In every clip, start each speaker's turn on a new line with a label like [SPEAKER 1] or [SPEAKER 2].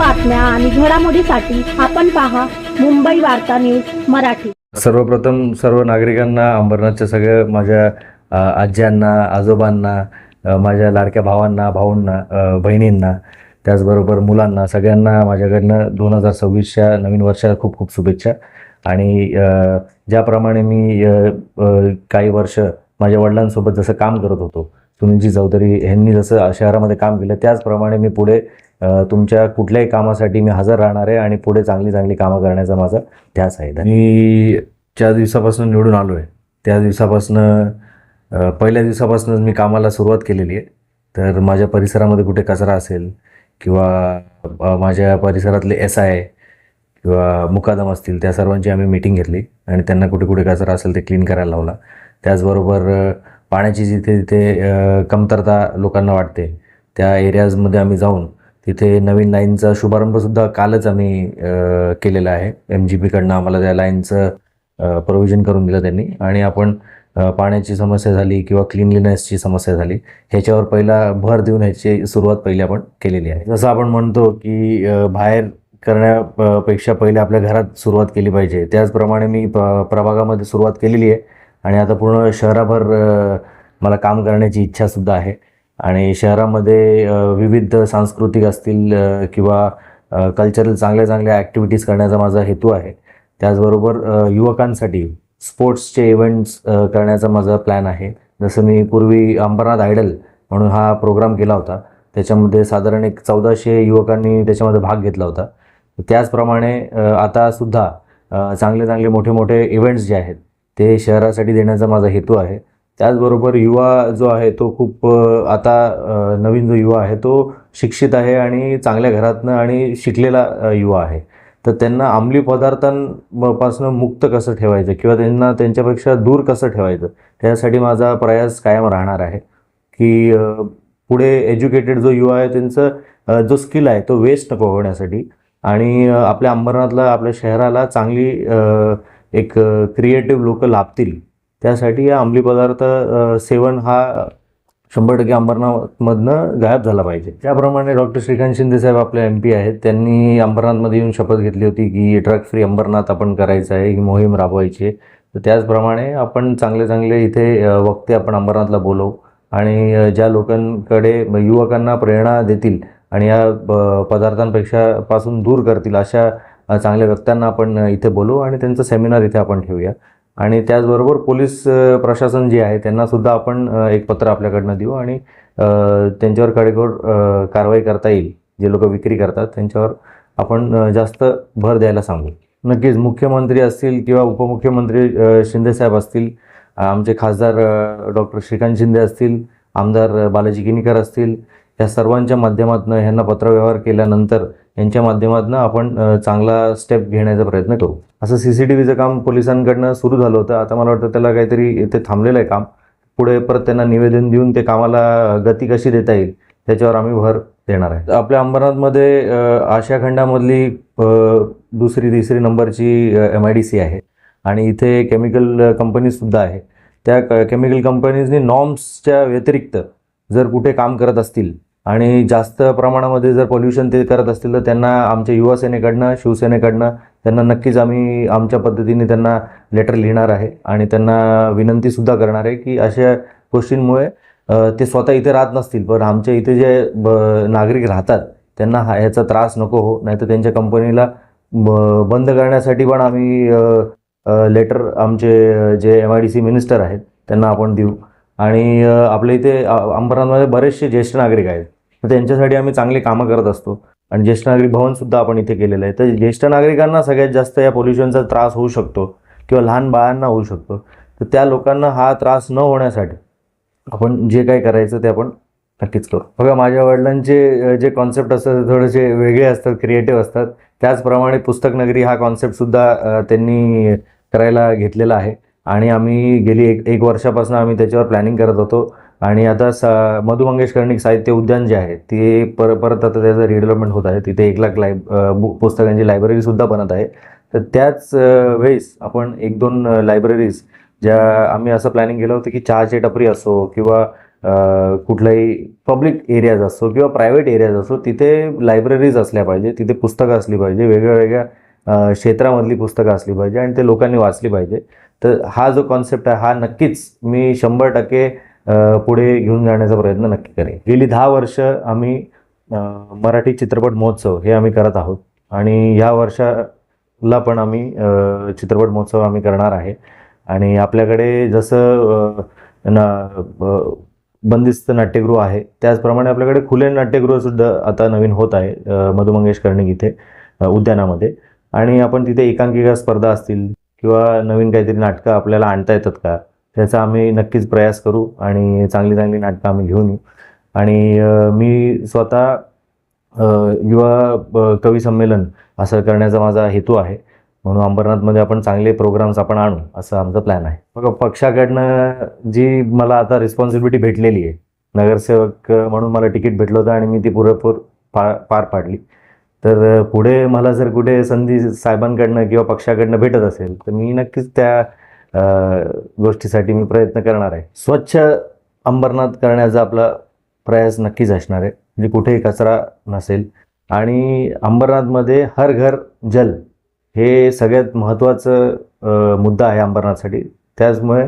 [SPEAKER 1] बातम्या आणि घडामोडीसाठी आपण पहा मुंबई वार्ता न्यूज मराठी।
[SPEAKER 2] सर्वप्रथम सर्व नागरिकांना, अंबरनाथच्या सगळ्या माझ्या आज्यांना, आजोबांना, माझ्या लाडक्या भावांना, भाऊंना, बहिणींना, त्याचबरोबर मुलांना, सगळ्यांना माझ्याकडनं 2026च्या नवीन वर्षाला खूप खूप शुभेच्छा। आणि ज्याप्रमाणे मी काही वर्ष माझ्या वडिलांसोबत जसं काम करत होतो, सुनीलजी चौधरी यांनी जसं शहरामध्ये काम केलं, त्याचप्रमाणे मी पुढे तुमच्या कुठल्याही कामासाठी मी हजर राहणार आहे आणि पुढे चांगली चांगली कामं करण्याचा माझा ध्यास आहे। मी ज्या दिवसापासून निवडून आलो आहे त्या दिवसापासून पहिल्या दिवसापासूनच मी कामाला सुरुवात केलेली आहे। तर माझ्या परिसरामध्ये कुठे कचरा असेल किंवा माझ्या परिसरातले SI किंवा मुकादम असतील, त्या सर्वांची आम्ही मीटिंग घेतली आणि त्यांना कुठे कुठे कचरा असेल ते क्लीन करायला लावला। त्याचबरोबर पाण्याची जिथे जिथे कमतरता लोकांना वाटते त्या एरियाजमध्ये आम्ही जाऊन तिथे नवीन लाईनचा शुभारंभसुद्धा कालच आम्ही केलेला आहे। MGPकडनं आम्हाला त्या लाईनचं प्रोव्हिजन करून दिलं त्यांनी आणि आपण पाण्याची समस्या झाली किंवा क्लीनलीनेसची समस्या झाली ह्याच्यावर पहिला भर देऊन ह्याची सुरुवात पहिली आपण केलेली आहे। जसं आपण म्हणतो की बाहेर करण्यापेक्षा पहिले आपल्या घरात सुरुवात केली पाहिजे, त्याचप्रमाणे मी प्रभागामध्ये सुरुवात केलेली आहे आणि आता पूर्ण शहराभर मला काम करण्याची इच्छासुद्धा आहे। आणि शहरामध्ये विविध सांस्कृतिक असतील किंवा कल्चरल चांगल्या चांगल्या ॲक्टिव्हिटीज करण्याचा माझा हेतू आहे। त्याचबरोबर युवकांसाठी स्पोर्ट्सचे इव्हेंट्स करण्याचा माझा प्लॅन आहे। जसं मी पूर्वी अंबरनाथ आयडल म्हणून हा प्रोग्राम केला होता, त्याच्यामध्ये साधारण 1400 युवकांनी त्याच्यामध्ये भाग घेतला होता। त्याचप्रमाणे आतासुद्धा चांगले चांगले मोठे मोठे इव्हेंट्स जे आहेत ते शहरासाठी देण्याचा माझा हेतू आहे। त्याचबरोबर युवा जो आहे तो खूप आता नवीन जो युवा आहे तो शिक्षित आहे आणि चांगल्या घरातनं आणि शिकलेला युवा आहे, तर त्यांना अंमली पदार्थांपासून मुक्त कसं ठेवायचं किंवा त्यांना त्यांच्यापेक्षा दूर कसं ठेवायचं त्यासाठी माझा प्रयास कायम राहणार आहे की पुढे एज्युकेटेड जो युवा आहे त्यांचं जो स्किल आहे तो वेस्ट नको होण्यासाठी आणि आपल्या अंबरनाथला, आपल्या शहराला चांगली एक क्रिएटिव्ह लोक लाभतील त्यासाठी या अंमली पदार्थ सेवन हा 100% अंबरनाथमधनं गायब झाला पाहिजे। त्याप्रमाणे डॉक्टर श्रीकांत शिंदे साहेब आपले MP आहेत, त्यांनी अंबरनाथमध्ये येऊन शपथ घेतली होती की ड्रग फ्री अंबरनाथ आपण करायचं आहे, ही मोहीम राबवायची आहे। तर त्याचप्रमाणे आपण चांगले चांगले इथे वक्ते आपण अंबरनाथला बोलवू आणि ज्या लोकांकडे युवकांना प्रेरणा देतील आणि या पदार्थांपासून दूर करतील अशा चांगल्या व्यक्त्यांना आपण इथे बोलवू आणि त्यांचं सेमिनार इथे आपण ठेवूया। आणि त्याचबरोबर पोलीस प्रशासन जे आहे त्यांनासुद्धा आपण एक पत्र आपल्याकडनं देऊ आणि त्यांच्यावर कडेकोट कारवाई करता येईल। जे लोक विक्री करतात त्यांच्यावर आपण जास्त भर द्यायला सांगू। नक्कीच मुख्यमंत्री असतील किंवा उपमुख्यमंत्री शिंदेसाहेब असतील, आमचे खासदार डॉक्टर श्रीकांत शिंदे असतील, आमदार बालाजी किनीकर असतील, या सर्वांच्या माध्यमातून ह्यांना पत्रव्यवहार केल्यानंतर यांच्या माध्यमातून आपण चांगला स्टेप घेण्याचा प्रयत्न करू। असं CCTVचं काम पोलिसांकडनं सुरू झालं होतं, आता मला वाटतं त्याला काहीतरी ते थांबलेलं आहे काम, पुढे परत त्यांना निवेदन देऊन ते कामाला गती कशी देता येईल त्याच्यावर आम्ही भर देणार आहे। आपल्या अंबरनाथमध्ये आशिया खंडामधली दुसरी तिसरी नंबरची MIDC आहे आणि इथे केमिकल कंपनीजसुद्धा आहे। त्या केमिकल कंपनीजनी नॉर्म्सच्या व्यतिरिक्त जर कुठे काम करत असतील आणि जास्त प्रमाणामध्ये जर पोल्युशन ते करत असतील तर त्यांना आमच्या युवासेनेकडनं, शिवसेनेकडनं त्यांना नक्कीच आम्ही आमच्या पद्धतीने त्यांना लेटर लिहिणार आहे आणि त्यांना विनंतीसुद्धा करणार आहे की अशा गोष्टींमुळे ते स्वतः इथे राहत नसतील पण आमच्या इथे जे नागरिक राहतात त्यांना ह्याचा त्रास नको हो, नाहीतर त्यांच्या कंपनीला बंद करण्यासाठी पण आम्ही लेटर आमचे जे MIDC मिनिस्टर आहेत त्यांना आपण देऊ। आणि आपल्या इथे अंबरनाथमध्ये बरेचसे ज्येष्ठ नागरिक आहेत, तर त्यांच्यासाठी आम्ही चांगली कामं करत असतो आणि ज्येष्ठ नागरिक भवनसुद्धा आपण इथे केलेलं आहे। तर ज्येष्ठ नागरिकांना सगळ्यात जास्त या पोल्युशनचा त्रास होऊ शकतो किंवा लहान बाळांना होऊ शकतो, तर त्या लोकांना हा त्रास न होण्यासाठी आपण जे काही करायचं ते आपण नक्कीच करू। बघा, माझ्या वडिलांचे जे कॉन्सेप्ट असतात थोडेसे वेगळे असतात, क्रिएटिव्ह असतात, त्याचप्रमाणे पुस्तक नगरी हा कॉन्सेप्टसुद्धा त्यांनी करायला घेतलेला आहे आणि आम्ही गेली एक वर्षापासून आम्ही त्याच्यावर प्लॅनिंग करत होतो आणि आता मधु मंगेश कर्णिक साहित्य उद्यान जे आहे ते परत आता त्याचं रिडेव्हलपमेंट होत आहे। तिथे 1 लाख पुस्तकांची लायब्ररीसुद्धा बनत आहे। तर त्याच वेळेस आपण 1-2 लायब्ररीज ज्या आम्ही असं प्लॅनिंग केलं होतं की चहाची टपरी असो किंवा कुठलाही पब्लिक एरियाज असो किंवा प्रायव्हेट एरियाज असो, तिथे लायब्ररीज असल्या पाहिजे, तिथे पुस्तकं असली पाहिजे, वेगळ्या वेगळ्या क्षेत्रामधली पुस्तकं असली पाहिजे आणि ते लोकांनी वाचली पाहिजे. तर हा जो कॉन्सेप्ट आहे हा नक्कीच मी 100% पुढे घेऊन जाण्याचा प्रयत्न नक्की करेन. गेली 10 वर्ष आम्ही मराठी चित्रपट महोत्सव हे आम्ही करत आहोत आणि ह्या वर्षाला पण आम्ही चित्रपट महोत्सव आम्ही करणार आहे. आणि आपल्याकडे जसं बंदिस्त नाट्यगृह आहे, त्याचप्रमाणे आपल्याकडे खुले नाट्यगृहसुद्धा आता नवीन होत आहे मधु मंगेश कर्णिक इथे उद्यानामध्ये. आणि आपण तिथे एकांकिका स्पर्धा असतील किंवा नवीन काहीतरी नाटकं आपल्याला आणता येतात का, त्याचा आम्ही नक्कीच प्रयास करू आणि चांगली चांगली नाटकं आम्ही घेऊन येऊ. आणि मी स्वतः युवा कवी संमेलन असं करण्याचा माझा हेतू आहे, म्हणून अंबरनाथमध्ये आपण चांगले प्रोग्राम्स आपण आणू असं आमचा प्लॅन आहे. बघा, पक्षाकडनं जी मला आता रिस्पॉन्सिबिलिटी भेटलेली आहे, नगरसेवक म्हणून मला तिकीट भेटलं होतं आणि मी ती पुरेपूर पार पाडली. तर पुढे मला जर कुठे संधी साहेबांकडनं किंवा पक्षाकडनं भेटत असेल तर मी नक्कीच त्या गोष्टीसाठी मी प्रयत्न करणार आहे. स्वच्छ अंबरनाथ करण्याचा आपला प्रयास नक्कीच असणार आहे, म्हणजे कुठेही कचरा नसेल. आणि अंबरनाथमध्ये हर घर जल हे सगळ्यात महत्त्वाचं मुद्दा आहे अंबरनाथसाठी. त्याचमुळे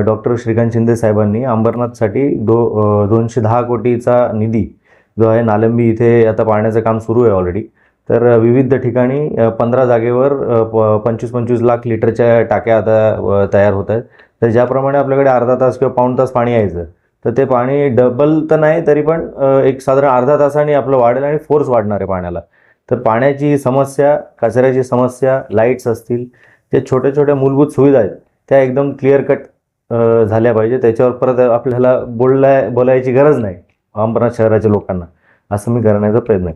[SPEAKER 2] डॉक्टर श्रीकांत शिंदे साहेबांनी अंबरनाथसाठी 210 कोटीचा निधी जो आहे, नालंबी इथे आता पाण्याचं काम सुरू आहे ऑलरेडी. तर विविध ठिकाणी 15 जागेवर 25-25 लाख लिटरच्या टाक्या आता तयार होत आहेत. तर ज्याप्रमाणे आपल्याकडे अर्धा तास किंवा पाऊण तास पाणी यायचं, तर ते पाणी डबल तर नाही तरी पण एक साधारण अर्धा तासाने आपलं वाढेल आणि फोर्स वाढणार आहे पाण्याला. तर पाण्याची समस्या, कचऱ्याची समस्या, लाईट्स असतील, ते छोट्या छोट्या मूलभूत सुविधा आहेत त्या एकदम क्लिअर कट झाल्या पाहिजे. त्याच्यावर परत आपल्याला बोलायची गरज नाही अंबरनाथ शहराच्या लोकांना, असं मी करण्याचा प्रयत्न